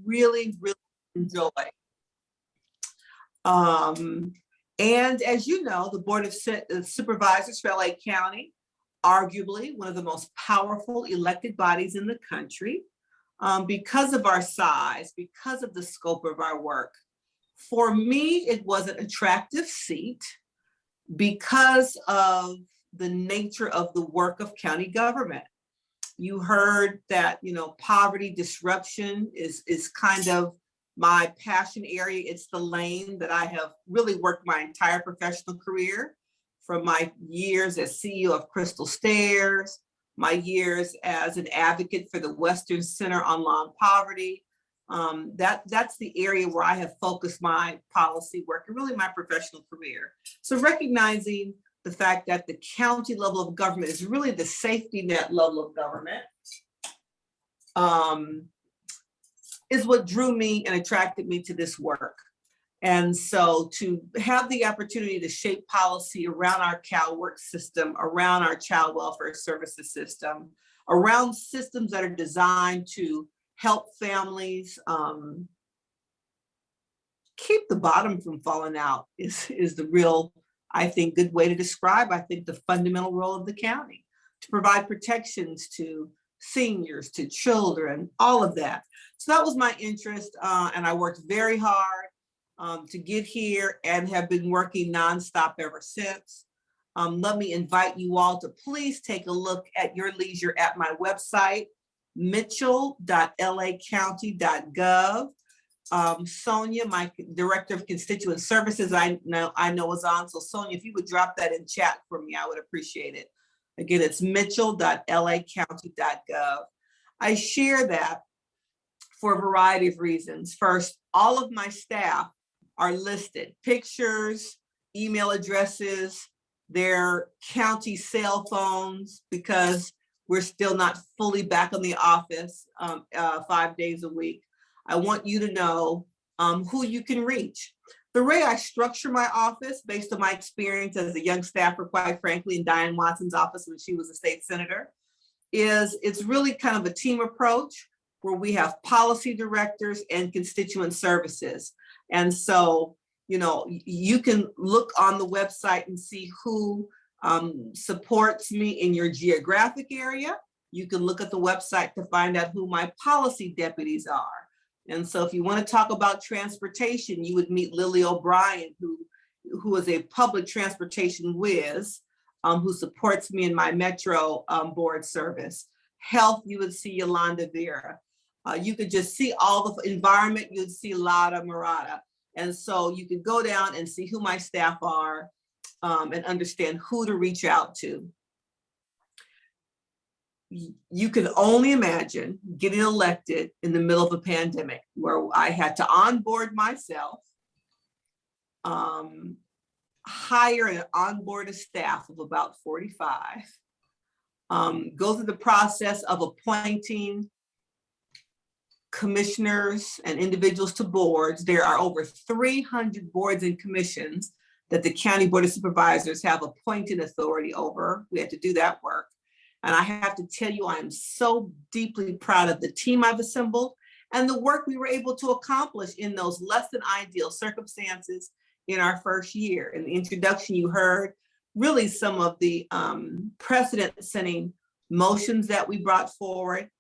really, really enjoy. And as you know, the Board of Supervisors for LA County, arguably one of the most powerful elected bodies in the country, because of our size, because of the scope of our work. For me, it was an attractive seat because of the nature of the work of county government. You heard that, poverty disruption is kind of my passion area. It's the lane that I have really worked my entire professional career, from my years as CEO of Crystal Stairs, my years as an advocate for the Western Center on Law and Poverty. That's the area where I have focused my policy work and really my professional career. So recognizing the fact that the county level of government is really the safety net level of government, is what drew me and attracted me to this work. And so to have the opportunity to shape policy around our CalWORK system, around our child welfare services system, around systems that are designed to help families keep the bottom from falling out is the real, I think, good way to describe, the fundamental role of the county, to provide protections to seniors, to children, all of that. So that was my interest, and I worked very hard to get here and have been working nonstop ever since. Let me invite you all to please take a look at your leisure at my website, mitchell.lacounty.gov. Sonia, my Director of Constituent Services, I know is on. So Sonia, if you would drop that in chat for me, I would appreciate it. Again, it's mitchell.lacounty.gov. I share that for a variety of reasons. First, all of my staff are listed, pictures, email addresses, their county cell phones, because we're still not fully back in the office 5 days a week. I want you to know who you can reach. The way I structure my office, based on my experience as a young staffer, quite frankly, in Diane Watson's office when she was a state senator, is it's really kind of a team approach where we have policy directors and constituent services. And so, you can look on the website and see who supports me in your geographic area. You can look at the website to find out who my policy deputies are. And so if you want to talk about transportation, you would meet Lily O'Brien, who is a public transportation whiz, who supports me in my Metro board service. Health, you would see Yolanda Vera. You could just see all the environment, you'd see Lada Murata. And so you could go down and see who my staff are and understand who to reach out to. You can only imagine getting elected in the middle of a pandemic where I had to onboard myself, hire and onboard a staff of about 45, go through the process of appointing commissioners and individuals to boards. There are over 300 boards and commissions that the County Board of Supervisors have appointed authority over. We had to do that work. And I have to tell you, I am so deeply proud of the team I've assembled and the work we were able to accomplish in those less than ideal circumstances in our first year. In the introduction, you heard really some of the precedent-setting motions that we brought forward,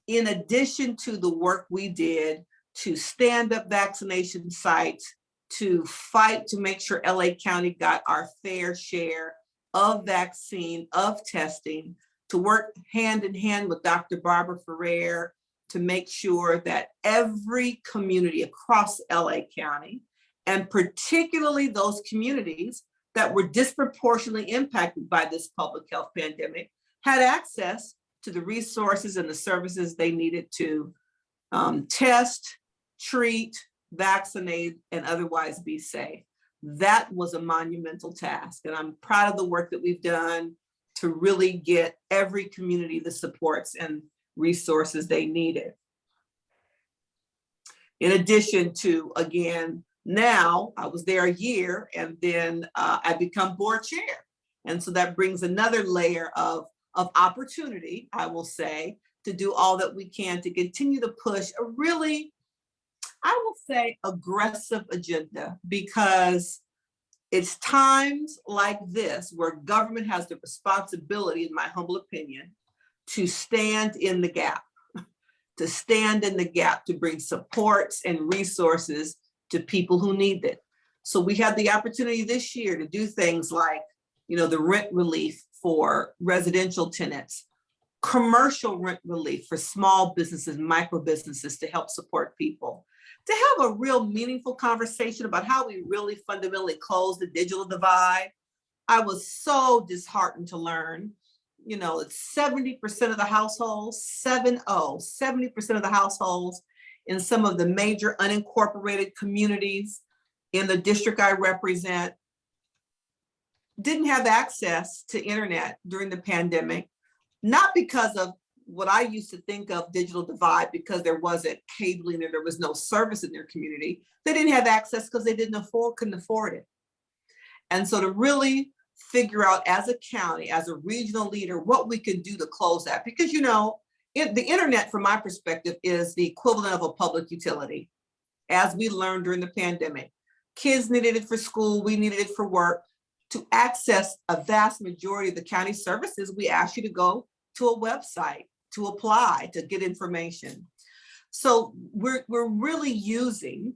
in addition to the work we did to stand up vaccination sites, to fight to make sure LA County got our fair share of vaccine, of testing, to work hand in hand with Dr. Barbara Ferrer to make sure that every community across LA County, and particularly those communities that were disproportionately impacted by this public health pandemic, had access to the resources and the services they needed to test, treat, vaccinate, and otherwise be safe. That was a monumental task. And I'm proud of the work that we've done to really get every community the supports and resources they needed. In addition to, again, now I was there a year and then I become board chair. And so that brings another layer of opportunity, I will say, to do all that we can to continue to push a really I will say aggressive agenda, because it's times like this where government has the responsibility, in my humble opinion, to stand in the gap, to bring supports and resources to people who need it. So we had the opportunity this year to do things like, the rent relief for residential tenants, commercial rent relief for small businesses, micro businesses, to help support people, to have a real meaningful conversation about how we really fundamentally close the digital divide. I was so disheartened to learn, it's 70% of the households, 70% of the households in some of the major unincorporated communities in the district I represent didn't have access to internet during the pandemic, not because of what I used to think of digital divide, because there wasn't cabling or there was no service in their community. They didn't have access because they couldn't afford it. And so to really figure out as a county, as a regional leader, what we could do to close that, because the internet, from my perspective, is the equivalent of a public utility. As we learned during the pandemic, kids needed it for school, we needed it for work. To access a vast majority of the county services, we ask you to go to a website to apply, to get information. So we're really using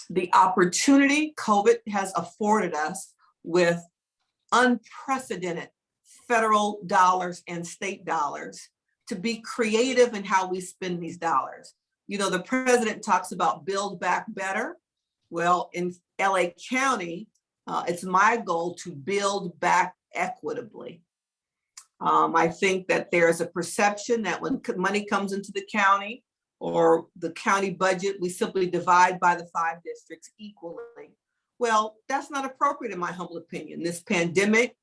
the opportunity COVID has afforded us with unprecedented federal dollars and state dollars to be creative in how we spend these dollars. The president talks about build back better. Well, in LA County, it's my goal to build back equitably. I think that there's a perception that when money comes into the county or the county budget, we simply divide by the 5 districts equally. Well, that's not appropriate in my humble opinion. This pandemic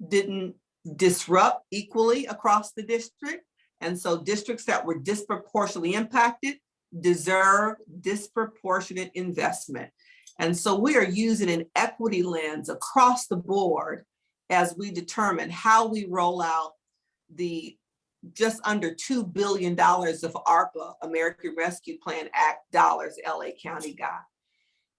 didn't disrupt equally across the district. And so districts that were disproportionately impacted deserve disproportionate investment. And so we are using an equity lens across the board as we determine how we roll out the just under $2 billion of ARPA, American Rescue Plan Act dollars LA County got.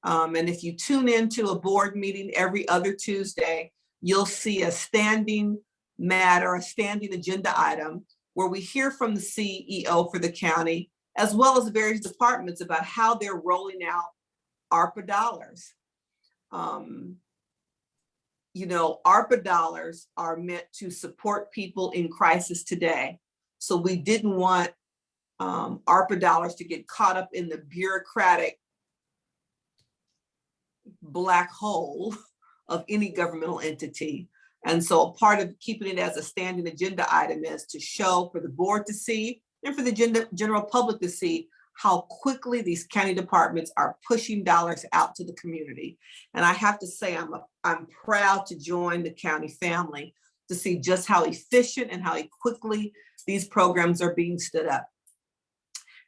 And if you tune into a board meeting every other Tuesday, you'll see a standing matter, a standing agenda item where we hear from the CEO for the county, as well as the various departments, about how they're rolling out ARPA dollars. ARPA dollars are meant to support people in crisis today. So we didn't want ARPA dollars to get caught up in the bureaucratic black hole of any governmental entity. And so a part of keeping it as a standing agenda item is to show for the board to see and for the general public to see how quickly these county departments are pushing dollars out to the community. And I have to say, I'm proud to join the county family to see just how efficient and how quickly these programs are being stood up.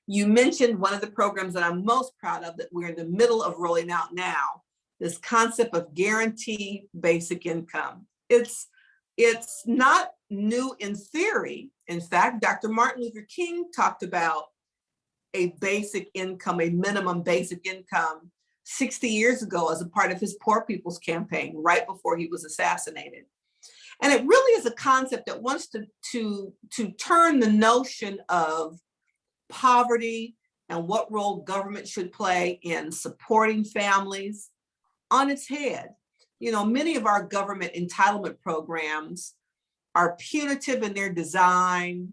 You mentioned one of the programs that I'm most proud of that we're in the middle of rolling out now, this concept of guaranteed basic income. It's not new in theory. In fact, Dr. Martin Luther King talked about a basic income, a minimum basic income 60 years ago as a part of his Poor People's Campaign right before he was assassinated. And it really is a concept that wants to turn the notion of poverty and what role government should play in supporting families on its head. Many of our government entitlement programs are punitive in their design.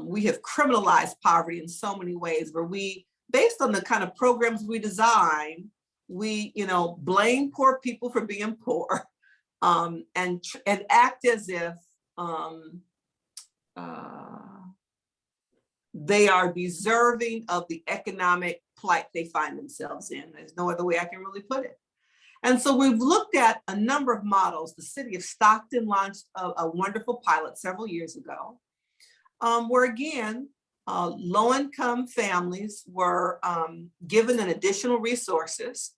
We have criminalized poverty in so many ways where we, based on the kind of programs we design, we, blame poor people for being poor and act as if they are deserving of the economic plight they find themselves in. There's no other way I can really put it. And so we've looked at a number of models. The city of Stockton launched a wonderful pilot several years ago, where again, low-income families were given an additional resources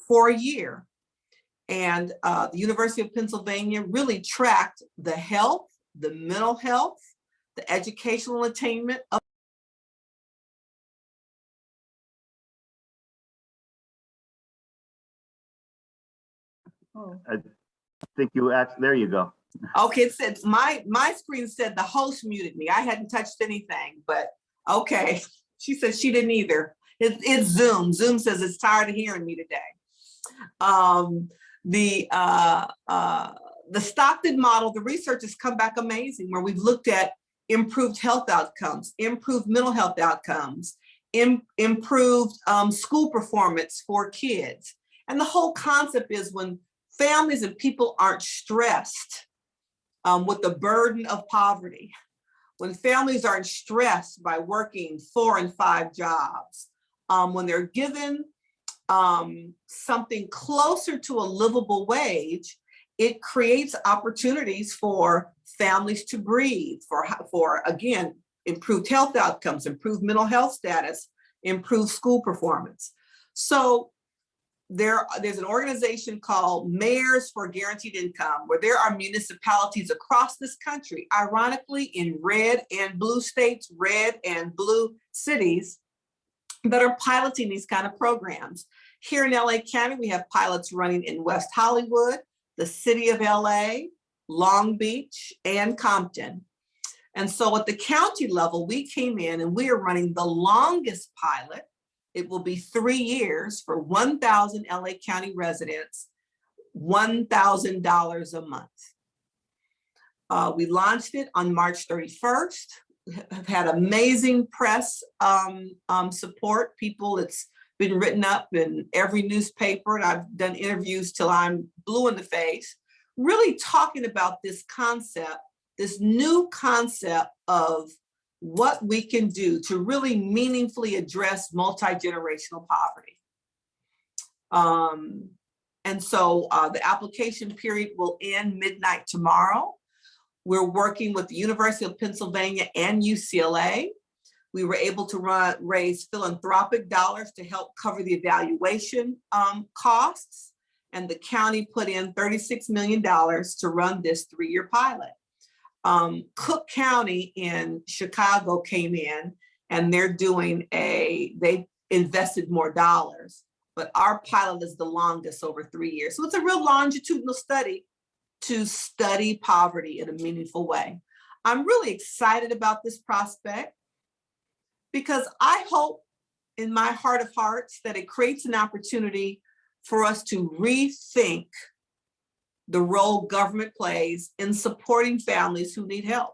for a year. And the University of Pennsylvania really tracked the health, the mental health, the educational attainment of I think you actually, there you go. Okay, it said, my screen said the host muted me. I hadn't touched anything, but okay. She said she didn't either. It's Zoom. Zoom says it's tired of hearing me today. The Stockton model, the research has come back amazing, where we've looked at improved health outcomes, improved mental health outcomes, improved school performance for kids. And the whole concept is when families and people aren't stressed with the burden of poverty, when families aren't stressed by working 4 and 5 jobs, when they're given something closer to a livable wage, it creates opportunities for families to breathe, for again, improved health outcomes, improved mental health status, improved school performance. So there's an organization called Mayors for Guaranteed Income, where there are municipalities across this country, ironically in red and blue states, red and blue cities, that are piloting these kind of programs. Here in LA County, we have pilots running in West Hollywood, the city of LA, Long Beach, and Compton. And so at the county level, we came in and we are running the longest pilot. It will be 3 years for 1,000 LA County residents, $1,000 a month. We launched it on March 31st. Have had amazing press support. People, it's been written up in every newspaper, and I've done interviews till I'm blue in the face, really talking about this concept, this new concept of what we can do to really meaningfully address multi-generational poverty. And so the application period will end midnight tomorrow. We're working with the University of Pennsylvania and UCLA. We were able to raise philanthropic dollars to help cover the evaluation costs. And the county put in $36 million to run this 3-year pilot. Cook County in Chicago came in and they invested more dollars, but our pilot is the longest, over 3 years. So it's a real longitudinal study to study poverty in a meaningful way. I'm really excited about this prospect because I hope in my heart of hearts that it creates an opportunity for us to rethink the role government plays in supporting families who need help.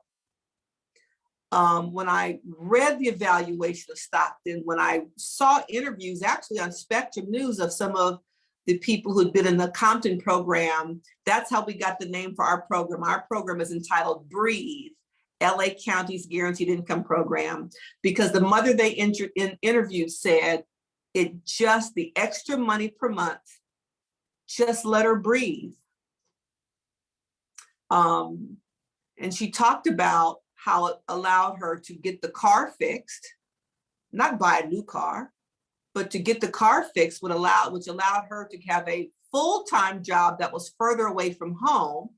When I read the evaluation of Stockton, when I saw interviews actually on Spectrum News of some of the people who'd been in the Compton program, that's how we got the name for our program. Our program is entitled Breathe, LA County's Guaranteed Income Program, because the mother they interviewed said the extra money per month just let her breathe. And she talked about how it allowed her to get the car fixed, not buy a new car, but to get the car fixed which allowed her to have a full-time job that was further away from home,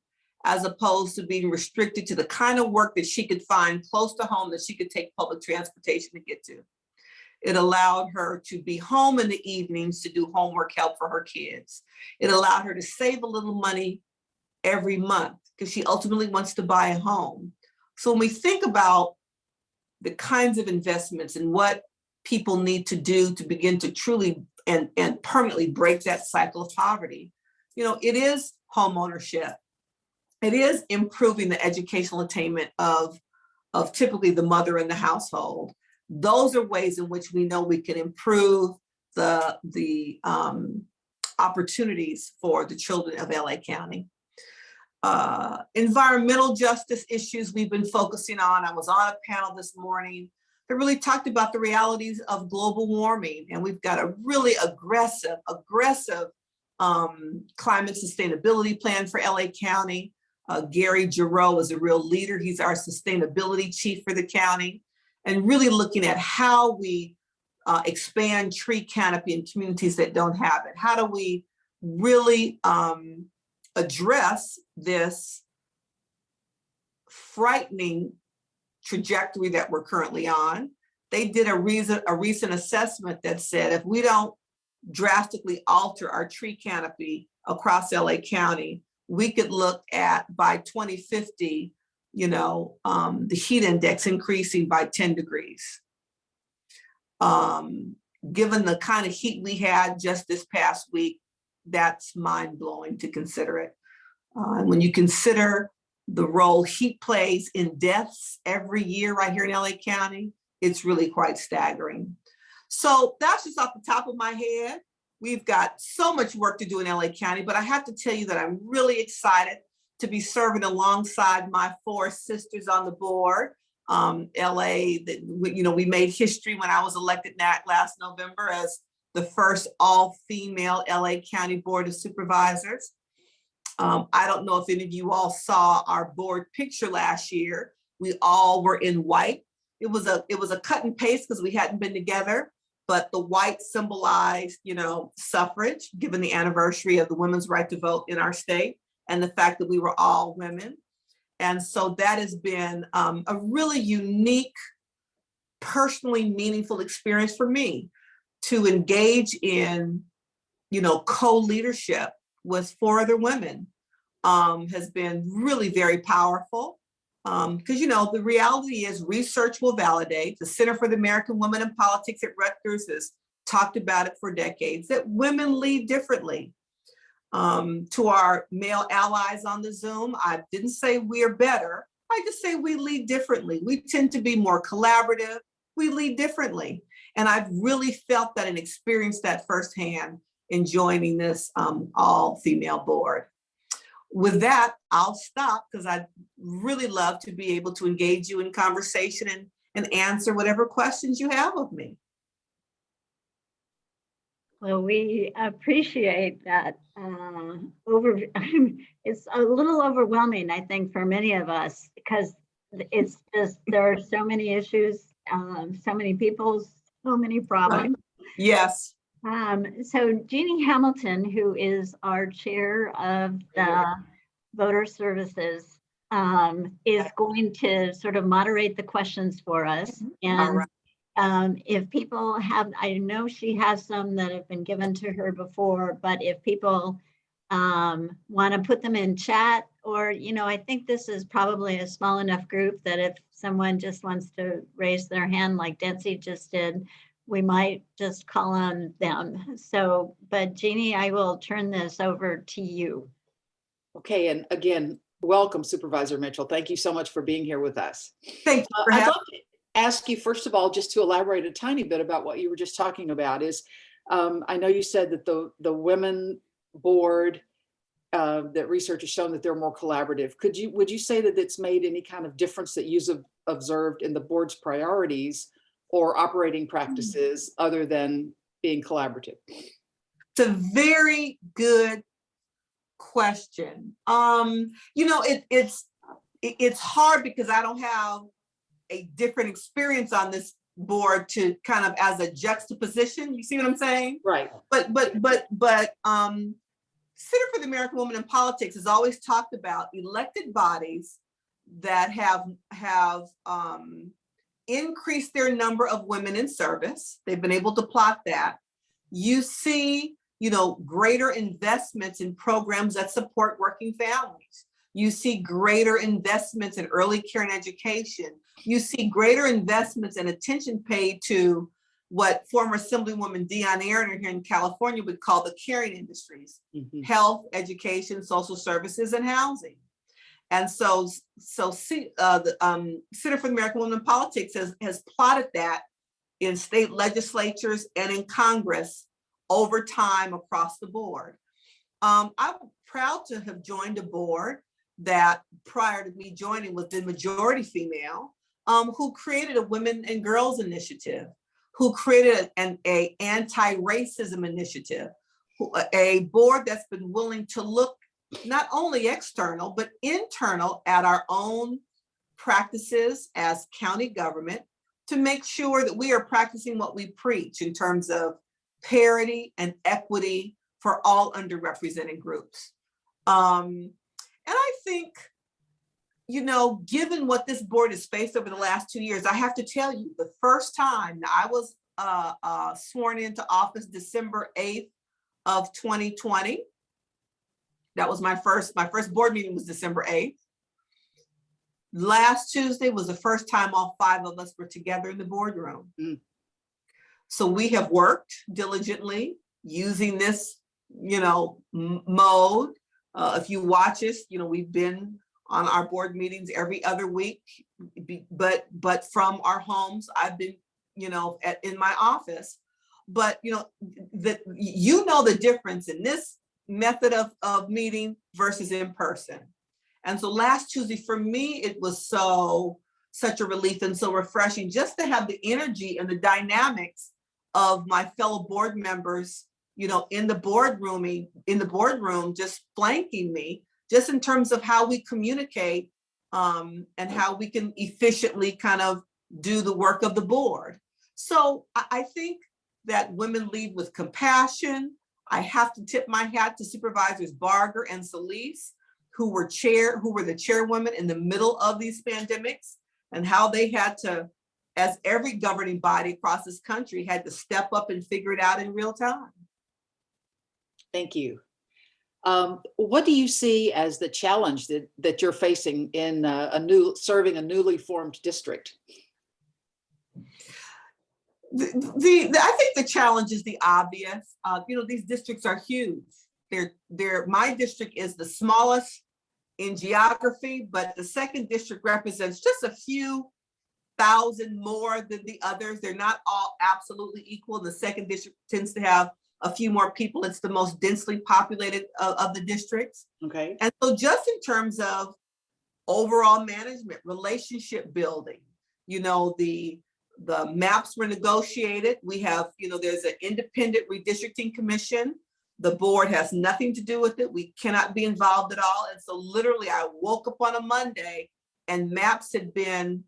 as opposed to being restricted to the kind of work that she could find close to home that she could take public transportation to get to. It allowed her to be home in the evenings to do homework help for her kids. It allowed her to save a little money every month because she ultimately wants to buy a home. So when we think about the kinds of investments and what people need to do to begin to truly and permanently break that cycle of poverty, it is home ownership. It is improving the educational attainment of typically the mother in the household. Those are ways in which we know we can improve the opportunities for the children of LA County. Environmental justice issues we've been focusing on. I was on a panel this morning that really talked about the realities of global warming, and we've got a really aggressive climate sustainability plan for LA County. Gary Giroux is a real leader. He's our sustainability chief for the county, and really looking at how we expand tree canopy in communities that don't have it. How do we really address this frightening trajectory that we're currently on? They did a recent assessment that said if we don't drastically alter our tree canopy across LA County, we could look at by 2050, the heat index increasing by 10 degrees. Given the kind of heat we had just this past week, that's mind-blowing to consider it. When you consider the role heat plays in deaths every year right here in LA County, it's really quite staggering. So that's just off the top of my head. We've got so much work to do in LA County, but I have to tell you that I'm really excited to be serving alongside my 4 sisters on the board. LA, we made history when I was elected last November as the first all-female LA County Board of Supervisors. I don't know if any of you all saw our board picture last year. We all were in white. It was a cut and paste because we hadn't been together, but the white symbolized, suffrage, given the anniversary of the women's right to vote in our state and the fact that we were all women. And so that has been a really unique, personally meaningful experience for me to engage in, co-leadership with 4 other women has been really very powerful. Because, the reality is research will validate. The Center for the American Women in Politics at Rutgers has talked about it for decades, that women lead differently. To our male allies on the Zoom, I didn't say we are better. I just say we lead differently. We tend to be more collaborative. We lead differently. And I've really felt that and experienced that firsthand in joining this all-female board. With that, I'll stop because I'd really love to be able to engage you in conversation and answer whatever questions you have of me. Well, we appreciate that it's a little overwhelming, I think, for many of us, because it's just, there are so many issues, so many people, so many problems. Yes. So Jeannie Hamilton, who is our chair of the Voter Services, is going to sort of moderate the questions for us. And all right. If people have, I know she has some that have been given to her before, but if people want to put them in chat, or, I think this is probably a small enough group that if someone just wants to raise their hand like Detsy just did, we might just call on them. So, but Jeannie, I will turn this over to you. Okay, and again, welcome Supervisor Mitchell. Thank you so much for being here with us. Thank you for I'd having love to ask you, first of all, just to elaborate a tiny bit about what you were just talking about is, I know you said that the women board, that research has shown that they're more collaborative. Would you say that it's made any kind of difference that you've observed in the board's priorities or operating practices other than being collaborative? It's a very good question. It's hard because I don't have a different experience on this board to kind of as a juxtaposition. You see what I'm saying? Right. But Center for the American Woman in Politics has always talked about elected bodies that have increased their number of women in service. They've been able to plot that. You see, greater investments in programs that support working families. You see greater investments in early care and education. You see greater investments and attention paid to what former Assemblywoman Dion Aaron here in California would call the caring industries, health, education, social services, and housing. And so the Center for the American Women in Politics has plotted that in state legislatures and in Congress over time across the board. I'm proud to have joined a board that prior to me joining was the majority female, who created a Women and Girls Initiative, who created an anti-racism initiative, a board that's been willing to look not only external, but internal at our own practices as county government to make sure that we are practicing what we preach in terms of parity and equity for all underrepresented groups. And I think, given what this board has faced over the last 2 years, I have to tell you, the first time I was sworn into office December 8th of 2020, That was my first board meeting was December 8th. Last Tuesday was the first time all 5 of us were together in the boardroom. Mm. So we have worked diligently using this, mode. If you watch us, we've been on our board meetings every other week, but from our homes. I've been, in my office. But the difference in this method of meeting versus in person. And so last Tuesday for me, it was such a relief and so refreshing just to have the energy and the dynamics of my fellow board members, in the boardroom, just flanking me, just in terms of how we communicate and how we can efficiently kind of do the work of the board. So I think that women lead with compassion. I have to tip my hat to Supervisors Barger and Solis, who were the chairwomen in the middle of these pandemics, and how they had to, as every governing body across this country, had to step up and figure it out in real time. Thank you. What do you see as the challenge that you're facing in serving a newly formed district? I think the challenge is the obvious. These districts are huge. My district is the smallest in geography, but the second district represents just a few thousand more than the others. They're not all absolutely equal. The second district tends to have a few more people. It's the most densely populated of the districts. Okay. And so just in terms of overall management, relationship building, the maps were negotiated. We have, there's an independent redistricting commission. The board has nothing to do with it. We cannot be involved at all. And so literally I woke up on a Monday and maps had been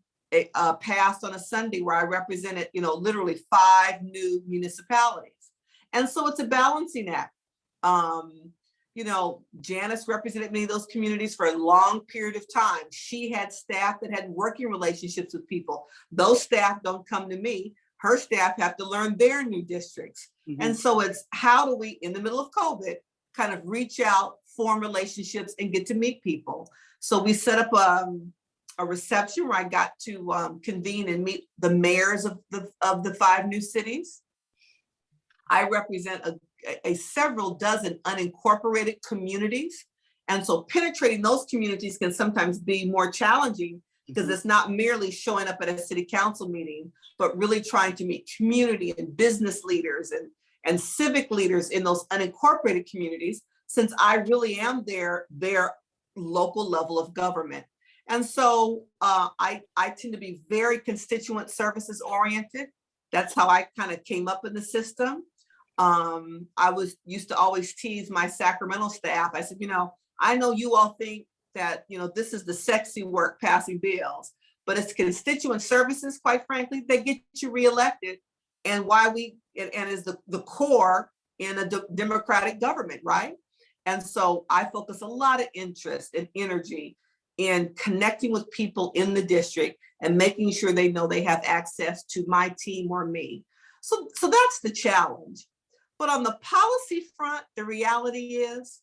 passed on a Sunday where I represented, literally 5 new municipalities. And so it's a balancing act. Janice represented many of those communities for a long period of time. She had staff that had working relationships with people. Those staff don't come to me. Her staff have to learn their new districts. Mm-hmm. And so it's how do we, in the middle of COVID, kind of reach out, form relationships, and get to meet people. So we set up a reception where I got to convene and meet the mayors of the 5 new cities. I represent a several dozen unincorporated communities. And so penetrating those communities can sometimes be more challenging because it's not merely showing up at a city council meeting, but really trying to meet community and business leaders and civic leaders in those unincorporated communities, since I really am their local level of government. And so I tend to be very constituent services oriented. That's how I kind of came up in the system. I used to always tease my Sacramento staff. I said, I know you all think that, this is the sexy work, passing bills, but it's constituent services, quite frankly, that get you reelected, and is the core in a democratic government, right? And so I focus a lot of interest and energy in connecting with people in the district and making sure they know they have access to my team or me. So that's the challenge. But on the policy front, the reality is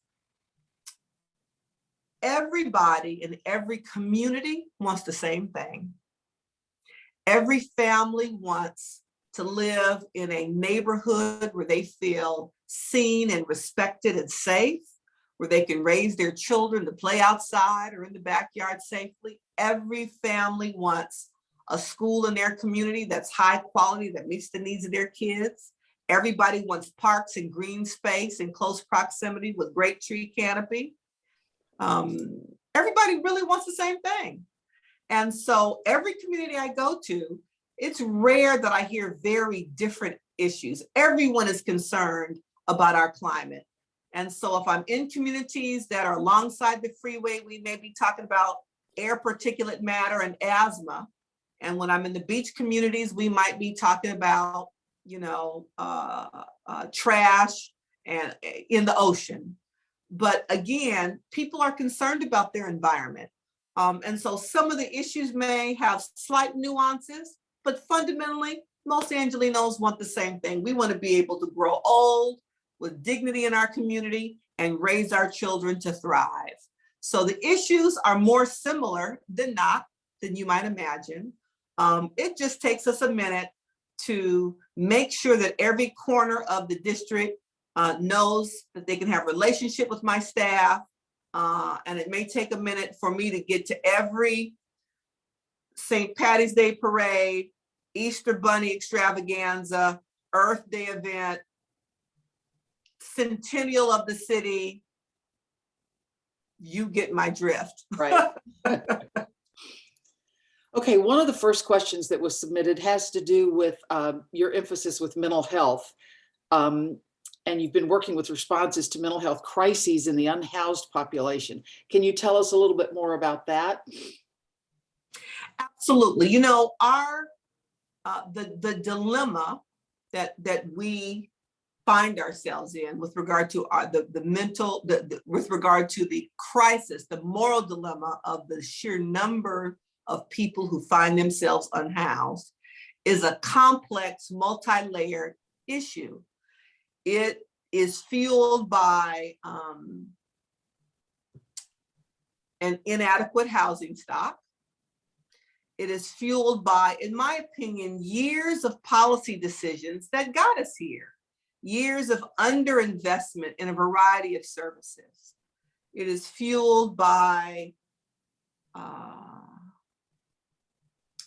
everybody in every community wants the same thing. Every family wants to live in a neighborhood where they feel seen and respected and safe, where they can raise their children to play outside or in the backyard safely. Every family wants a school in their community that's high quality, that meets the needs of their kids. Everybody wants parks and green space in close proximity with great tree canopy. Everybody really wants the same thing. And so every community I go to, it's rare that I hear very different issues. Everyone is concerned about our climate. And so if I'm in communities that are alongside the freeway, we may be talking about air particulate matter and asthma. And when I'm in the beach communities, we might be talking about trash and in the ocean. But again, people are concerned about their environment. And so some of the issues may have slight nuances, but fundamentally, most Angelenos want the same thing. We want to be able to grow old with dignity in our community and raise our children to thrive. So the issues are more similar than not, than you might imagine. It just takes us a minute to make sure that every corner of the district knows that they can have a relationship with my staff. And it may take a minute for me to get to every St. Patty's Day parade, Easter Bunny extravaganza, Earth Day event, Centennial of the city. You get my drift. Right. Okay, one of the first questions that was submitted has to do with your emphasis with mental health. And you've been working with responses to mental health crises in the unhoused population. Can you tell us a little bit more about that? Absolutely. You know, the dilemma that we find ourselves in with regard to with regard to the crisis, the moral dilemma of the sheer number of people who find themselves unhoused is a complex, multi-layered issue. It is fueled by an inadequate housing stock. It is fueled by, in my opinion, years of policy decisions that got us here, years of underinvestment in a variety of services. It is fueled by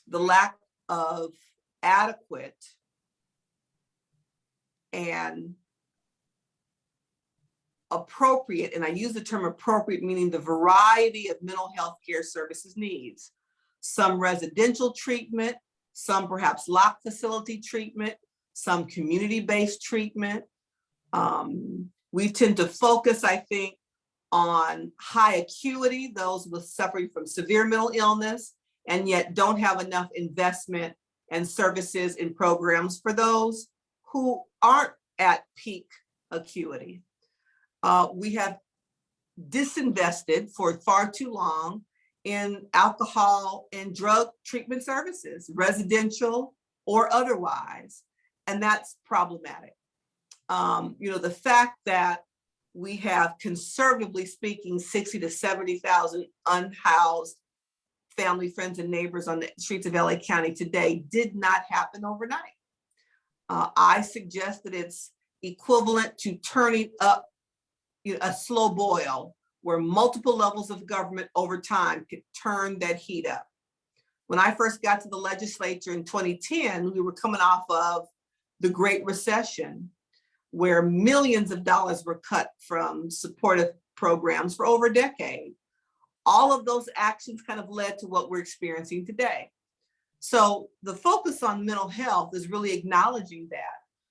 the lack of adequate and appropriate, and I use the term appropriate, meaning the variety of mental health care services needs. Some residential treatment, some perhaps locked facility treatment, some community-based treatment. We tend to focus, I think, on high acuity, those with suffering from severe mental illness, and yet don't have enough investment and services and programs for those who aren't at peak acuity. We have disinvested for far too long in alcohol and drug treatment services, residential or otherwise, and that's problematic. You know, the fact that we have, conservatively speaking, 60 to 70,000 unhoused family, friends, and neighbors on the streets of LA County today did not happen overnight. I suggest that it's equivalent to turning up a slow boil where multiple levels of government over time could turn that heat up. When I first got to the legislature in 2010, we were coming off of the Great Recession, where millions of dollars were cut from supportive programs for over a decade. All of those actions kind of led to what we're experiencing today. So the focus on mental health is really acknowledging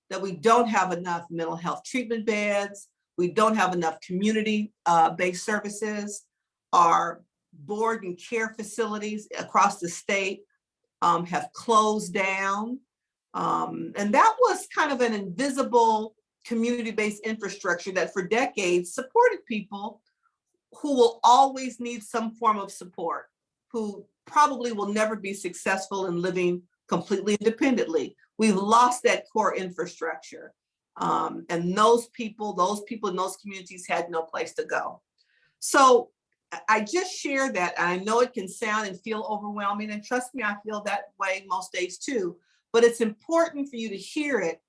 that we don't have enough mental health treatment beds, we don't have enough community-based services. Our board and care facilities across the state have closed down. And that was kind of an invisible community-based infrastructure that for decades supported people who will always need some form of support, who probably will never be successful in living completely independently. We've lost that core infrastructure. And those people in those communities had no place to go. So I just share that. And I know it can sound and feel overwhelming, and trust me, I feel that way most days too, but it's important for you to hear it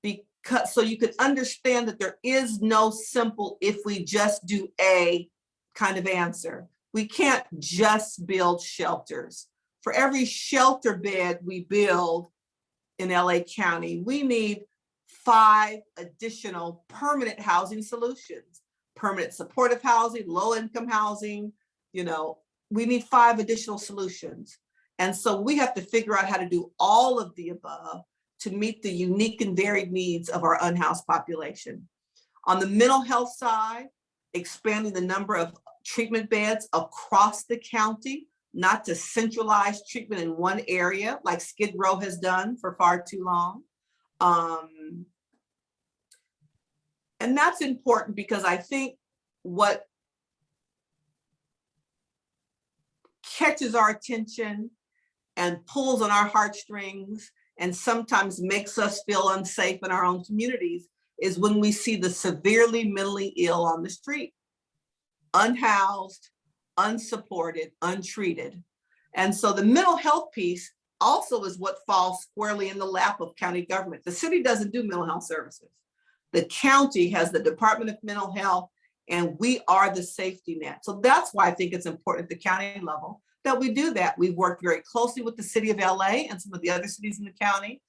because so you can understand that there is no simple, if we just do A kind of answer. We can't just build shelters. For every shelter bed we build in LA County, we need 5 additional permanent housing solutions, permanent supportive housing, low income housing. You know, we need 5 additional solutions. And so we have to figure out how to do all of the above to meet the unique and varied needs of our unhoused population. On the mental health side, expanding the number of treatment beds across the county, not to centralize treatment in one area like Skid Row has done for far too long. And that's important because I think what catches our attention and pulls on our heartstrings and sometimes makes us feel unsafe in our own communities is when we see the severely mentally ill on the street, unhoused, unsupported, untreated. And so the mental health piece also is what falls squarely in the lap of county government. The city doesn't do mental health services. The county has the Department of Mental Health, and we are the safety net. So that's why I think it's important at the county level that we do that. We've worked very closely with the city of LA and some of the other cities in the county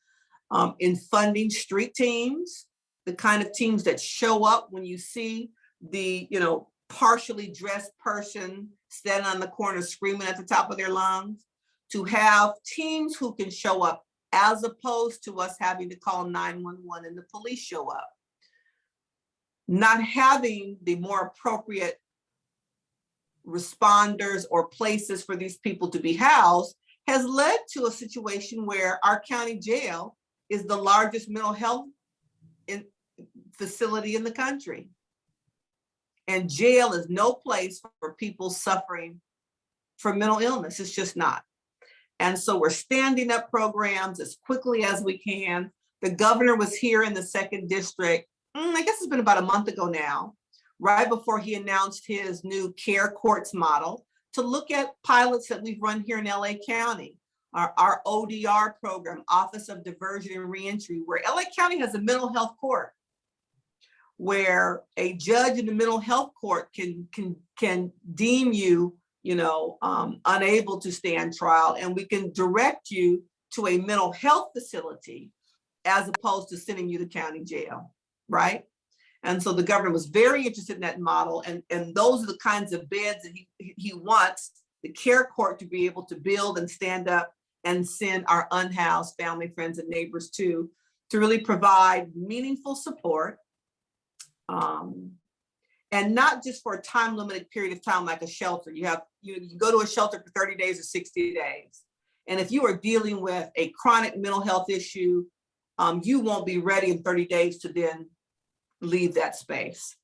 in funding street teams, the kind of teams that show up when you see the, partially dressed person standing on the corner screaming at the top of their lungs, to have teams who can show up as opposed to us having to call 911 and the police show up. Not having the more appropriate responders or places for these people to be housed has led to a situation where our county jail is the largest mental health facility in the country. And jail is no place for people suffering from mental illness. It's just not. And so we're standing up programs as quickly as we can. The governor was here in the 2nd district, I guess it's been about a month ago now, right before he announced his new care courts model, to look at pilots that we've run here in LA County, our ODR program, Office of Diversion and Reentry, where LA County has a mental health court, where a judge in the mental health court can deem you, unable to stand trial, and we can direct you to a mental health facility as opposed to sending you to county jail, right? And so the governor was very interested in that model, and those are the kinds of beds that he wants the care court to be able to build and stand up and send our unhoused family, friends, and neighbors to really provide meaningful support. And not just for a time limited period of time like a shelter. You go to a shelter for 30 days or 60 days. And if you are dealing with a chronic mental health issue, you won't be ready in 30 days to then leave that space.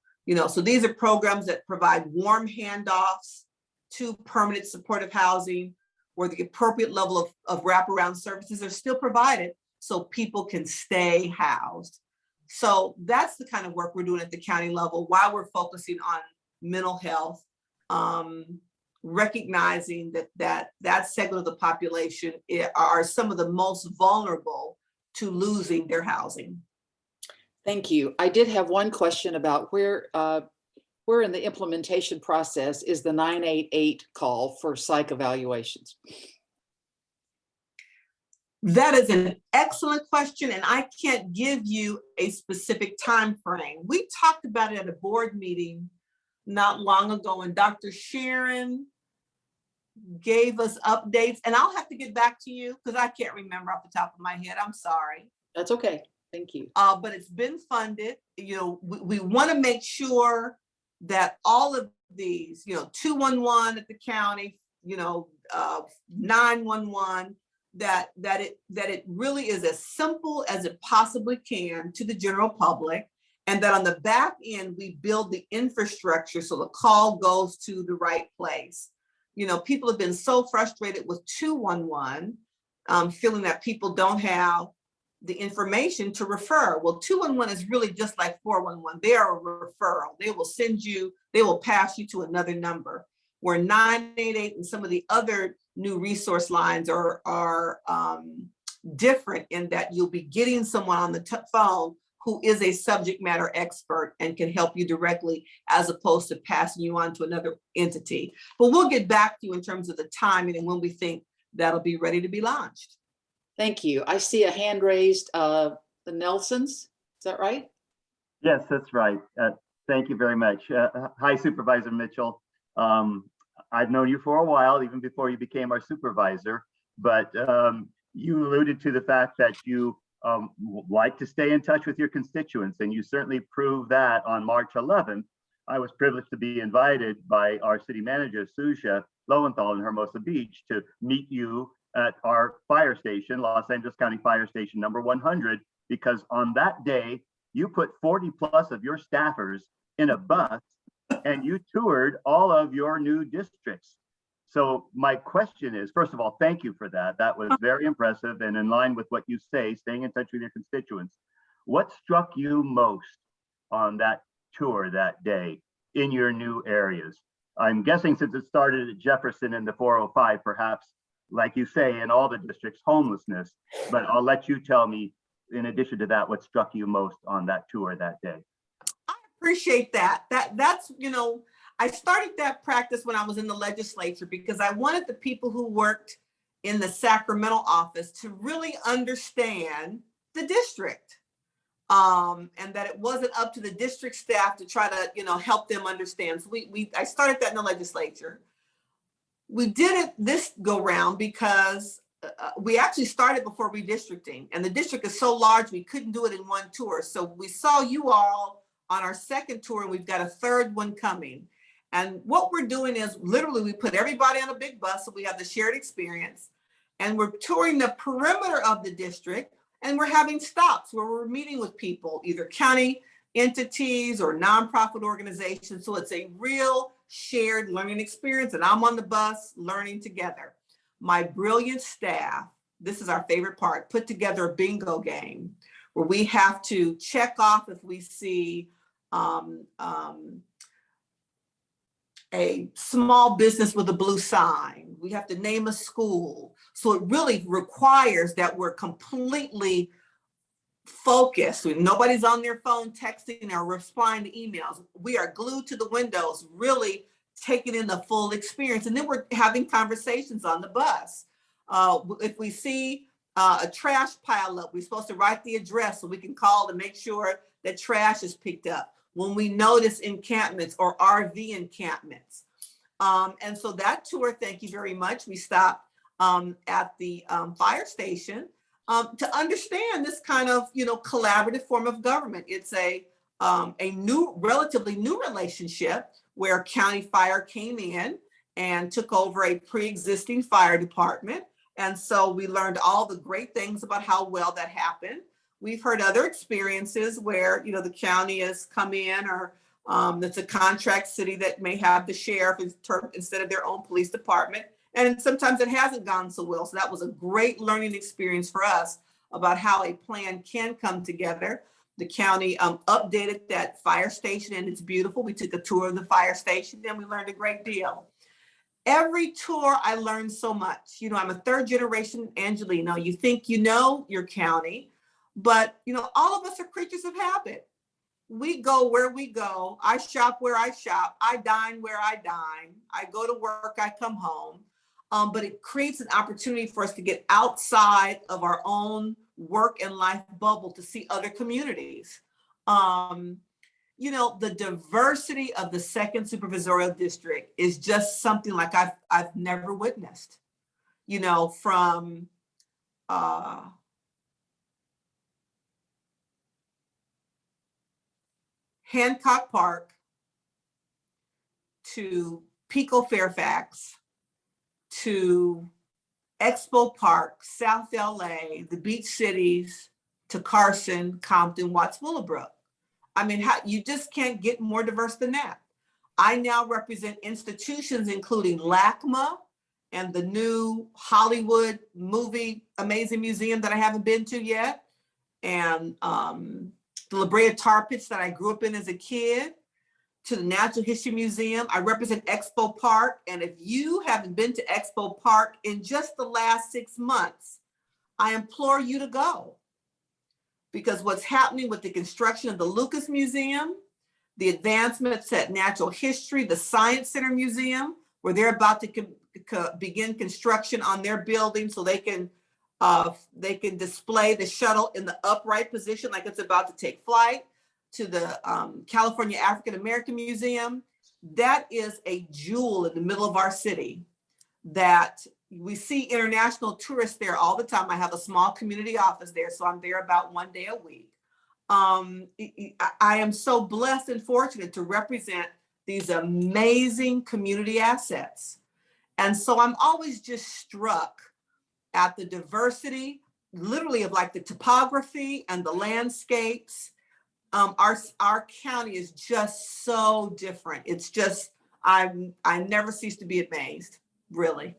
So these are programs that provide warm handoffs to permanent supportive housing, where the appropriate level of wraparound services are still provided so people can stay housed. So that's the kind of work we're doing at the county level while we're focusing on mental health, recognizing that segment of the population are some of the most vulnerable to losing their housing. Thank you. I did have one question about where in the implementation process is the 988 call for psych evaluations? That is an excellent question, and I can't give you a specific time frame. We talked about it at a board meeting not long ago, and Dr. Sharon gave us updates, and I'll have to get back to you because I can't remember off the top of my head. I'm sorry. That's okay. Thank you. But it's been funded. We want to make sure that all of these, 211 at the county, 911, that it really is as simple as it possibly can to the general public, and that on the back end we build the infrastructure so the call goes to the right place. People have been so frustrated with 211, feeling that people don't have the information to refer. Well, 211 is really just like 411. They are a referral. They will pass you to another number, where 988 and some of the other new resource lines are different in that you'll be getting someone on the phone who is a subject matter expert and can help you directly, as opposed to passing you on to another entity. But we'll get back to you in terms of the timing and when we think that'll be ready to be launched. Thank you. I see a hand raised, the Nelsons. Is that right? Yes, that's right. Thank you very much. Hi, Supervisor Mitchell. I've known you for a while, even before you became our supervisor, but you alluded to the fact that you like to stay in touch with your constituents, and you certainly proved that on March 11th. I was privileged to be invited by our city manager, Suja Lowenthal, in Hermosa Beach, to meet you at our fire station, Los Angeles County Fire Station number 100, because on that day, you put 40 plus of your staffers in a bus and you toured all of your new districts. So my question is, first of all, thank you for that. That was very impressive and in line with what you say, staying in touch with your constituents. What struck you most on that tour that day in your new areas? I'm guessing since it started at Jefferson in the 405, perhaps, like you say, in all the districts, homelessness, but I'll let you tell me, in addition to that, what struck you most on that tour that day. I appreciate that. That's, I started that practice when I was in the legislature because I wanted the people who worked in the Sacramento office to really understand the district. And that it wasn't up to the district staff to try to, help them understand. So I started that in the legislature. We did it this go round because we actually started before redistricting, and the district is so large we couldn't do it in one tour. So we saw you all on our second tour, and we've got a third one coming. And what we're doing is literally we put everybody on a big bus, so we have the shared experience, and we're touring the perimeter of the district. And we're having stops where we're meeting with people, either county entities or nonprofit organizations. So it's a real shared learning experience. And I'm on the bus learning together. My brilliant staff, this is our favorite part, put together a bingo game where we have to check off if we see a small business with a blue sign. We have to name a school. So it really requires that we're completely focused. Nobody's on their phone texting or responding to emails. We are glued to the windows, really taking in the full experience. And then we're having conversations on the bus. If we see a trash pile up, we're supposed to write the address so we can call to make sure that trash is picked up. When we notice encampments or RV encampments. And so that tour, thank you very much. We stopped at the fire station to understand this kind of, collaborative form of government. It's a relatively new relationship where county fire came in and took over a pre-existing fire department. And so we learned all the great things about how well that happened. We've heard other experiences where, the county has come in or it's a contract city that may have the sheriff instead of their own police department. And sometimes it hasn't gone so well. So that was a great learning experience for us about how a plan can come together. The county updated that fire station and it's beautiful. We took a tour of the fire station and we learned a great deal. Every tour I learned so much. I'm a third generation Angelino. You think you know your county. But, all of us are creatures of habit. We go where we go. I shop where I shop. I dine where I dine. I go to work. I come home. But it creates an opportunity for us to get outside of our own work and life bubble to see other communities. The diversity of the second supervisorial district is just something like I've never witnessed. From Hancock Park to Pico Fairfax to Expo Park, South LA, the beach cities to Carson, Compton, Watts, Willowbrook. You just can't get more diverse than that. I now represent institutions including LACMA and the new Hollywood movie Amazing Museum that I haven't been to yet, and the La Brea Tar Pits that I grew up in as a kid, to the Natural History Museum. I represent Expo Park. And if you haven't been to Expo Park in just the last 6 months, I implore you to go. Because what's happening with the construction of the Lucas Museum, the advancements at Natural History, the Science Center Museum, where they're about to begin construction on their building so they can display the shuttle in the upright position like it's about to take flight, to the California African American Museum. That is a jewel in the middle of our city that we see international tourists there all the time. I have a small community office there, so I'm there about 1 day a week. I am so blessed and fortunate to represent these amazing community assets. And so I'm always just struck at the diversity, literally of like the topography and the landscapes. Our county is just so different. It's just, I never cease to be amazed, really.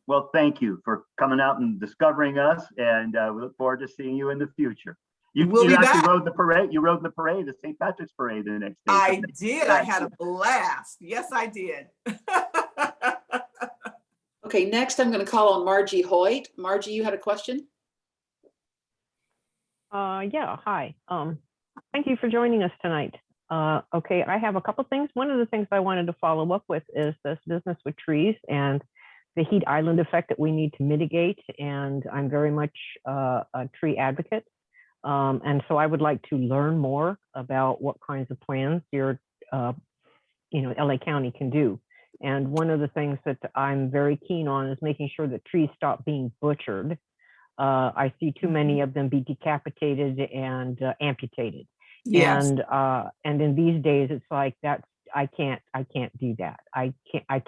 Well, thank you for coming out and discovering us, and we look forward to seeing you in the future. We'll be actually back. rode the parade. You rode the parade, the St. Patrick's parade the next day. I did. I had a blast. Yes, I did. Okay, next I'm going to call on Margie Hoyt. Margie, you had a question? Yeah, hi. Thank you for joining us tonight. Okay, I have a couple things. One of the things I wanted to follow up with is this business with trees and the heat island effect that we need to mitigate. And I'm very much a tree advocate. And so I would like to learn more about what kinds of plans your, LA County can do. And one of the things that I'm very keen on is making sure that trees stop being butchered. I see too many of them be decapitated and amputated. Yes. And in these days, it's like I can't do that. I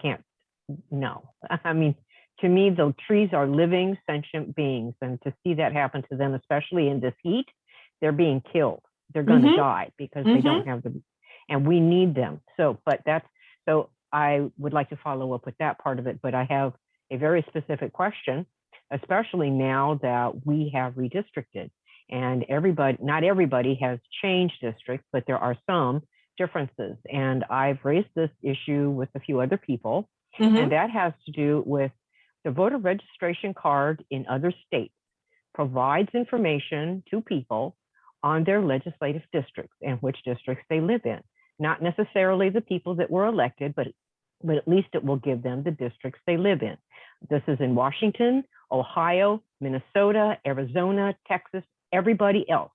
can't. No. I mean, to me, the trees are living, sentient beings, and to see that happen to them, especially in this heat, they're being killed. They're going to die because they don't have them, and we need them. So I would like to follow up with that part of it, but I have a very specific question, especially now that we have redistricted and not everybody has changed districts, but there are some differences. And I've raised this issue with a few other people, and that has to do with the voter registration card in other states provides information to people on their legislative districts and which districts they live in. Not necessarily the people that were elected, but at least it will give them the districts they live in. This is in Washington, Ohio, Minnesota, Arizona, Texas, everybody else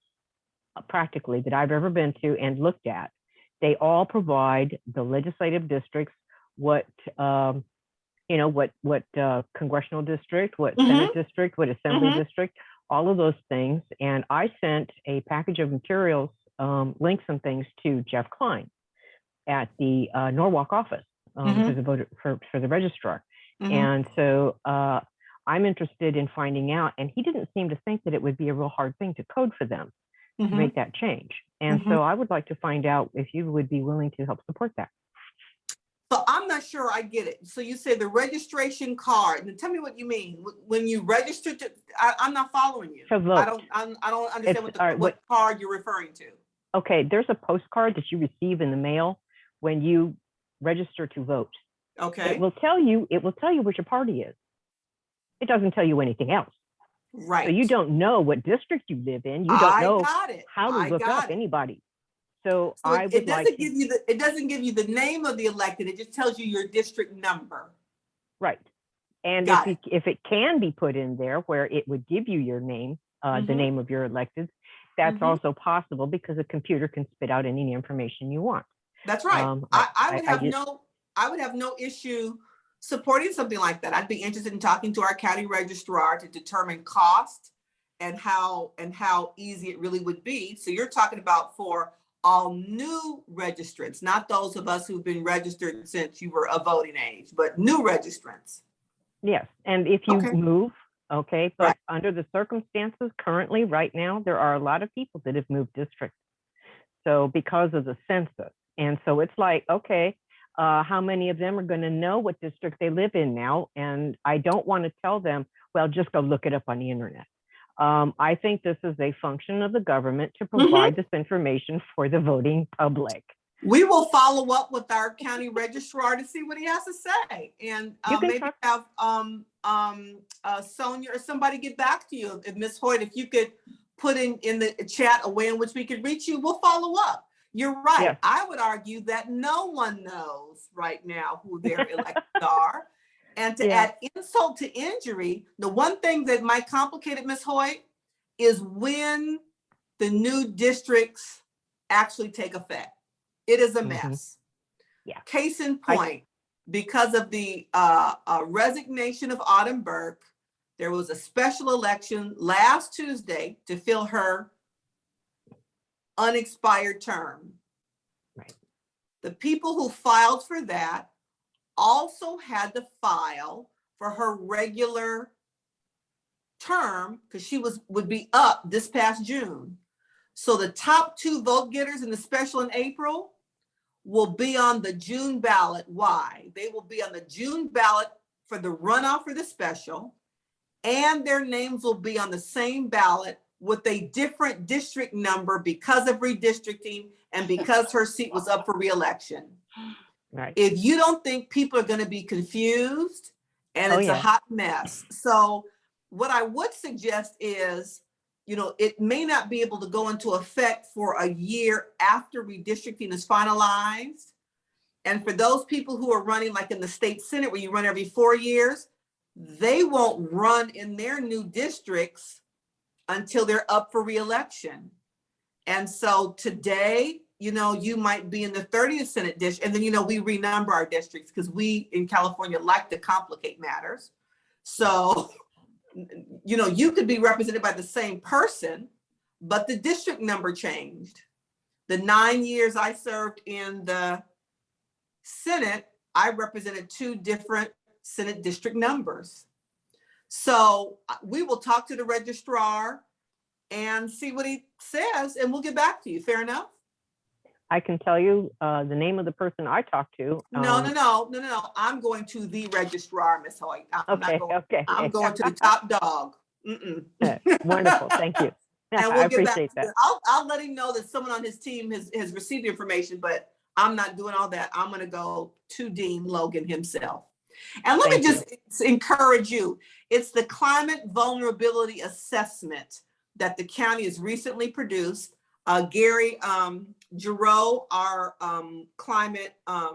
practically that I've ever been to and looked at. They all provide the legislative districts, what congressional district, what Senate district, what assembly district, all of those things. And I sent a package of materials, links and things to Jeff Klein at the Norwalk office for the voter for the registrar. And so I'm interested in finding out, and he didn't seem to think that it would be a real hard thing to code for them to make that change. And so I would like to find out if you would be willing to help support that. So I'm not sure I get it. So you said the registration card, and tell me what you mean. When you register to, I'm not following you. To vote. I don't understand what card you're referring to. Okay, there's a postcard that you receive in the mail when you register to vote. Okay. It will tell you what your party is. It doesn't tell you anything else. Right. So you don't know what district you live in. You don't know how to look up anybody. So I would like to, it doesn't give you the name of the elected. It just tells you your district number. Right. And if it can be put in there where it would give you your name, the name of your elected, that's also possible because a computer can spit out any information you want. That's right. I would have no issue supporting something like that. I'd be interested in talking to our county registrar to determine cost and how easy it really would be. So you're talking about for all new registrants, not those of us who've been registered since you were a voting age, but new registrants. Yes, and if you move, but under the circumstances currently right now, there are a lot of people that have moved districts. So because of the census. And so it's like, how many of them are going to know what district they live in now? And I don't want to tell them, well, just go look it up on the internet. I think this is a function of the government to provide this information for the voting public. We will follow up with our county registrar to see what he has to say, and maybe have Sonia or somebody get back to you. If Ms. Hoyt, if you could put in the chat a way in which we could reach you, we'll follow up. You're right. Yes. I would argue that no one knows right now who their electeds are. And to add insult to injury, the one thing that might complicate it, Ms. Hoyt, is when the new districts actually take effect. It is a mess. Yeah. Case in point, because of the resignation of Autumn Burke, there was a special election last Tuesday to fill her unexpired term. Right. The people who filed for that also had to file for her regular term because she would be up this past June. So the top two vote getters in the special in April will be on the June ballot. Why? They will be on the June ballot for the runoff for the special, and their names will be on the same ballot with a different district number because of redistricting and because her seat was up for reelection. Right. If you don't think people are going to be confused and it's a hot mess. So what I would suggest is, you know, it may not be able to go into effect for a year after redistricting is finalized. And for those people who are running like in the state Senate where you run every 4 years, they won't run in their new districts until they're up for reelection. And so today, you know, you might be in the 30th Senate district, and then, you know, we renumber our districts because we in California like to complicate matters. So, you know, you could be represented by the same person, but the district number changed. The 9 years I served in the Senate, I represented 2 different Senate district numbers. So we will talk to the registrar and see what he says, and we'll get back to you. Fair enough? I can tell you the name of the person I talked to. No. I'm going to the registrar, Ms. Hoyt. I'm going to the top dog. Wonderful. Thank you. And I we'll get back appreciate to that. I'll let him know that someone on his team has received the information, but I'm not doing all that. I'm going to go to Dean Logan himself. And let me just encourage you. It's the climate vulnerability assessment that the county has recently produced. Gary Giroux, our climate, our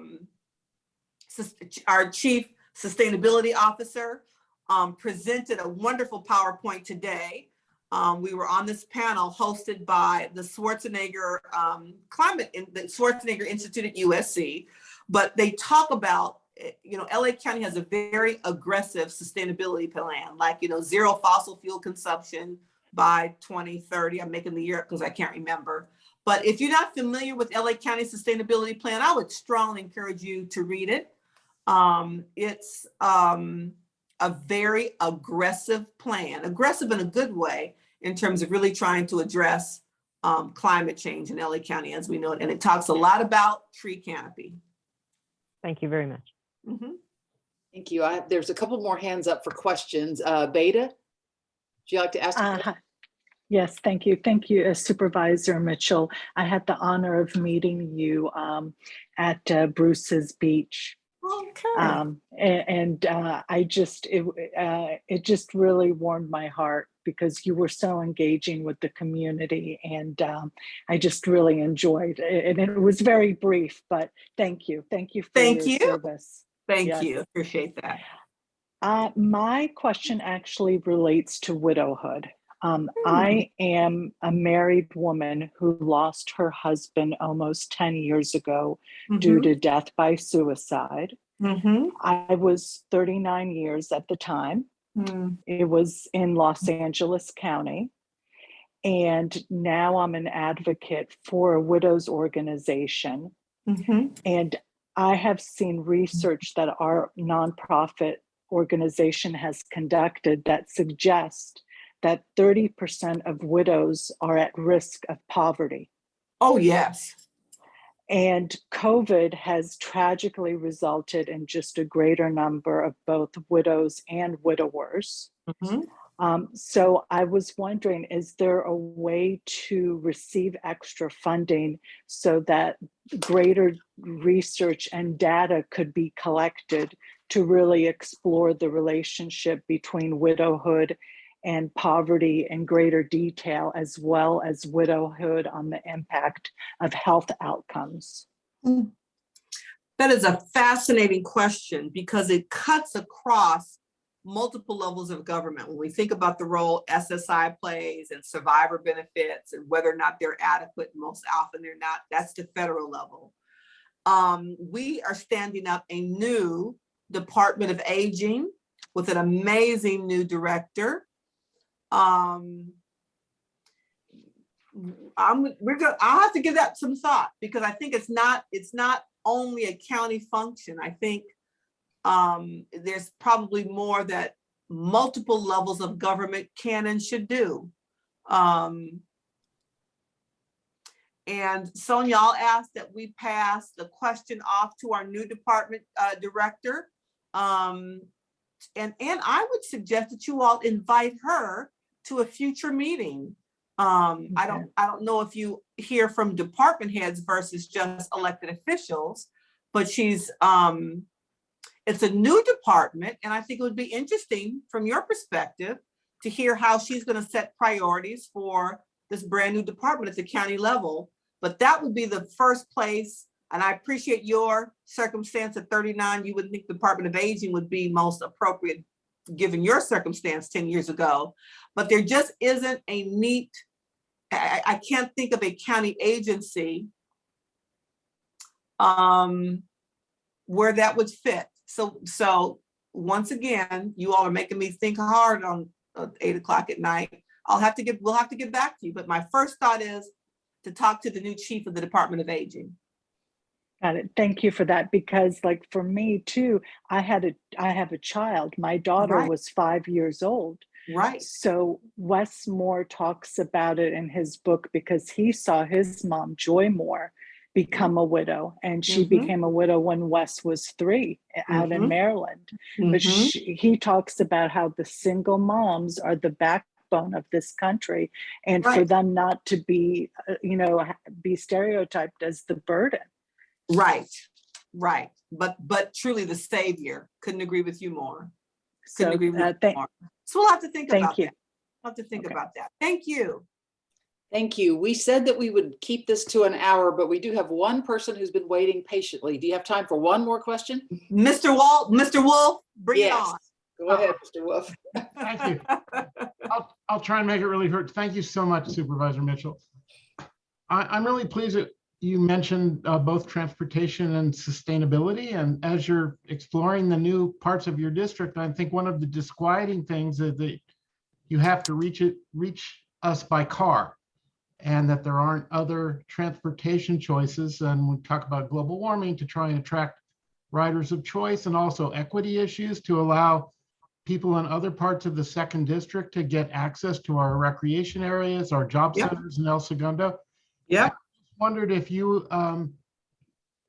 chief sustainability officer, presented a wonderful PowerPoint today. We were on this panel hosted by the Schwarzenegger the Schwarzenegger Institute at USC, but they talk about, you know, LA County has a very aggressive sustainability plan, like, you know, 0 fossil fuel consumption by 2030. I'm making the year up because I can't remember. But if you're not familiar with LA County sustainability plan, I would strongly encourage you to read it. It's a very aggressive plan, aggressive in a good way, in terms of really trying to address climate change in LA County as we know it. And it talks a lot about tree canopy. Thank you very much. Mm-hmm. Thank you. There's a couple more hands up for questions. Beta, would you like to ask? Yes, thank you. Thank you, Supervisor Mitchell. I had the honor of meeting you at Bruce's Beach. Okay. It just really warmed my heart because you were so engaging with the community, and I just really enjoyed it. And it was very brief, but thank you for your service. Thank you. Appreciate that. My question actually relates to widowhood. I am a married woman who lost her husband almost 10 years ago due to death by suicide. I was 39 years at the time. It was in Los Angeles County. And now I'm an advocate for a widows organization. And I have seen research that our nonprofit organization has conducted that suggests that 30% of widows are at risk of poverty. Oh, yes. And COVID has tragically resulted in just a greater number of both widows and widowers. So I was wondering, is there a way to receive extra funding so that greater research and data could be collected to really explore the relationship between widowhood and poverty in greater detail, as well as widowhood on the impact of health outcomes? That is a fascinating question because it cuts across multiple levels of government. When we think about the role SSI plays and survivor benefits and whether or not they're adequate, most often they're not, that's the federal level. We are standing up a new Department of Aging with an amazing new director. I'll have to give that some thought because I think it's not only a county function. I think there's probably more that multiple levels of government can and should do. And Sonia, I'll ask that we pass the question off to our new department director. And I would suggest that you all invite her to a future meeting I don't know if you hear from department heads versus just elected officials, but she's, it's a new department, and I think it would be interesting from your perspective to hear how she's going to set priorities for this brand new department at the county level. But that would be the first place, and I appreciate your circumstance at 39. You would think the Department of Aging would be most appropriate given your circumstance 10 years ago, but there just isn't a neat, I can't think of a county agency where that would fit. So once again, you all are making me think hard on 8 o'clock at night. We'll have to get back to you. But my first thought is to talk to the new chief of the Department of Aging. Got it. Thank you for that. Because like for me too, I have a child. My daughter Right. was 5 years old. Right. So Wes Moore talks about it in his book because he saw his mom, Joy Moore, become a widow. And she became a widow when Wes was 3 out in Maryland. But he talks about how the single moms are the backbone of this country. And for them not to be, be stereotyped as the burden. Right. But truly the savior. Couldn't agree with you more. So, Couldn't agree with you more. So we'll have to think about that. We'll have to think about that. Thank you. Thank you. We said that we would keep this to an hour, but we do have one person who's been waiting patiently. Do you have time for one more question? Mr. Wolf, bring it on. Go ahead, Mr. Wolf. Thank you. I'll try and make it really short. Thank you so much, Supervisor Mitchell. I'm really pleased that you mentioned both transportation and sustainability. And as you're exploring the new parts of your district, I think one of the disquieting things is that you have to reach us by car, and that there aren't other transportation choices. And we talk about global warming to try and attract riders of choice, and also equity issues to allow people in other parts of the second district to get access to our recreation areas, our job centers in El Segundo. Yeah. I wondered if you,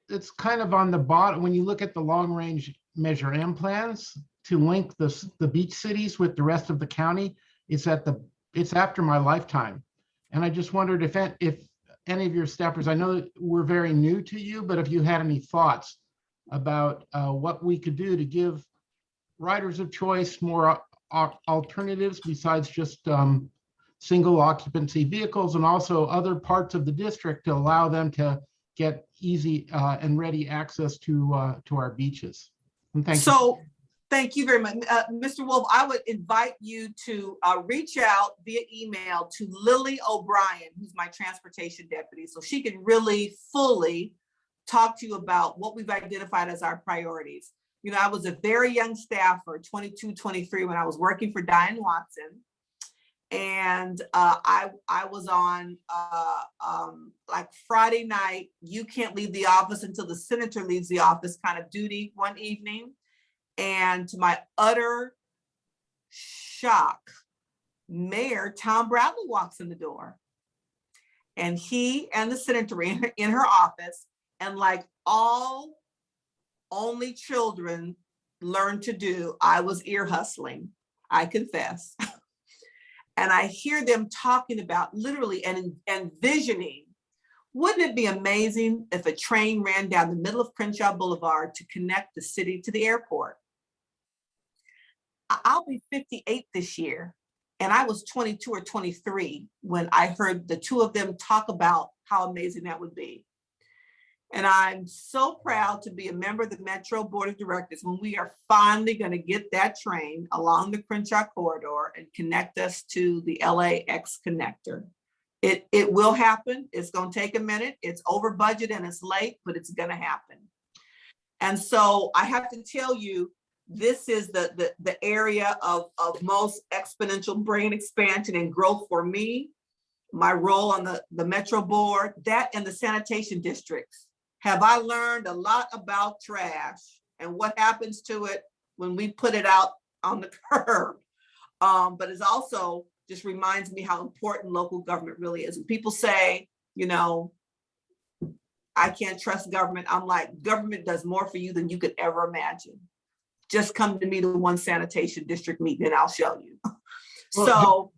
it's kind of on the bottom, when you look at the long range Measure M plans to link the beach cities with the rest of the county, it's after my lifetime. And I just wondered if any of your staffers, I know that we're very new to you, but if you had any thoughts about what we could do to give riders of choice more alternatives besides just single occupancy vehicles, and also other parts of the district to allow them to get easy and ready access to our beaches. And thank you. Thank you very much. Mr. Wolf, I would invite you to reach out via email to Lily O'Brien, who's my transportation deputy, so she can really fully talk to you about what we've identified as our priorities. You know, I was a very young staffer, 22, 23, when I was working for Diane Watson. And I was on like Friday night, you can't leave the office until the senator leaves the office kind of duty one evening. And to my utter shock, Mayor Tom Bradley walks in the door. And he and the senator in her office, and like all only children learn to do, I was ear hustling, I confess. And I hear them talking about literally and envisioning, wouldn't it be amazing if a train ran down the middle of Crenshaw Boulevard to connect the city to the airport? I'll be 58 this year, and I was 22 or 23 when I heard the two of them talk about how amazing that would be. And I'm so proud to be a member of the Metro Board of Directors when we are finally going to get that train along the Crenshaw corridor and connect us to the LAX connector. It will happen. It's going to take a minute. It's over budget and it's late, but it's going to happen. And so I have to tell you, this is the area of most exponential brain expansion and growth for me. My role on the Metro Board, that and the sanitation districts. Have I learned a lot about trash and what happens to it when we put it out on the curb? But it also just reminds me how important local government really is. When people say, you know, I can't trust government, I'm like, government does more for you than you could ever imagine. Just come to me to one sanitation district meeting and I'll show you. Well, So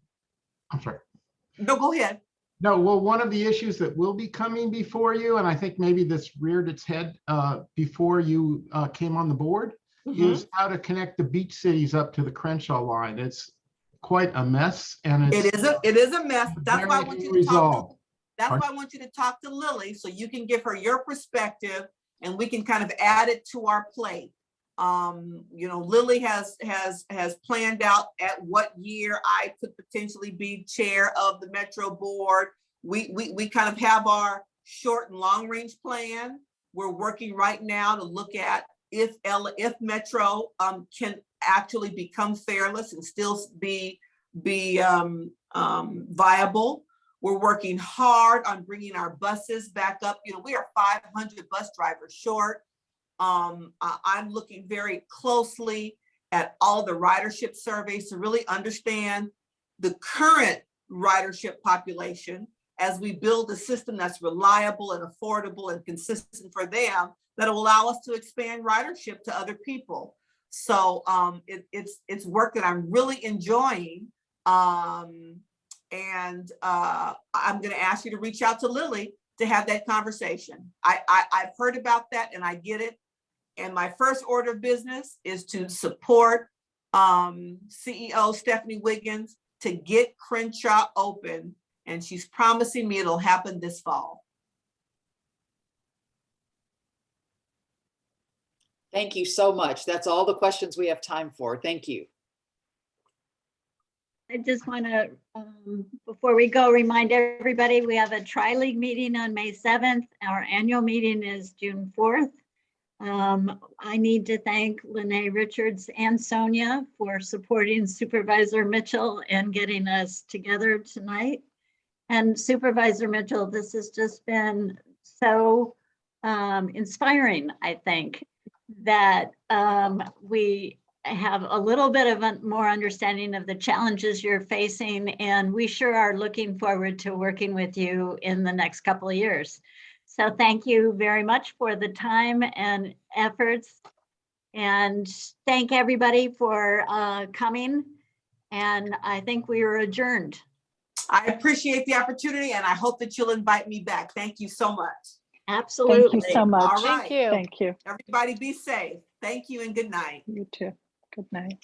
I'm sorry. No, go ahead. No, well, one of the issues that will be coming before you, and I think maybe this reared its head before you came on the board, Mhm. is how to connect the beach cities up to the Crenshaw line. It's quite a mess, and It it's is a mess. That's why I want you to talk to, resolved. that's why I want you to talk to Lily, so you can give her your perspective and we can kind of add it to our plate. You know, Lily has planned out at what year I could potentially be chair of the Metro Board. We kind of have our short and long range plan. We're working right now to look at if Metro can actually become fairless and still be viable. We're working hard on bringing our buses back up. You know, we are 500 bus drivers short. I'm looking very closely at all the ridership surveys to really understand the current ridership population as we build a system that's reliable and affordable and consistent for them, that will allow us to expand ridership to other people. So it's work that I'm really enjoying. And I'm going to ask you to reach out to Lily to have that conversation. I've heard about that and I get it. And my first order of business is to support CEO Stephanie Wiggins to get Crenshaw open. And she's promising me it'll happen this fall. Thank you so much. That's all the questions we have time for. Thank you. I just want to, before we go, remind everybody, we have a tri-league meeting on May 7th. Our annual meeting is June 4th. I need to thank Lene Richards and Sonia for supporting Supervisor Mitchell and getting us together tonight. And Supervisor Mitchell, this has just been so inspiring, I think, that we have a little bit of a more understanding of the challenges you're facing, and we sure are looking forward to working with you in the next couple of years. So thank you very much for the time and efforts, and thank everybody for coming. And I think we are adjourned. I appreciate the opportunity and I hope that you'll invite me back. Thank you so much. Absolutely. Thank you so much. All right. Thank you. Thank you. Everybody be safe. Thank you and good night. You too. Good night.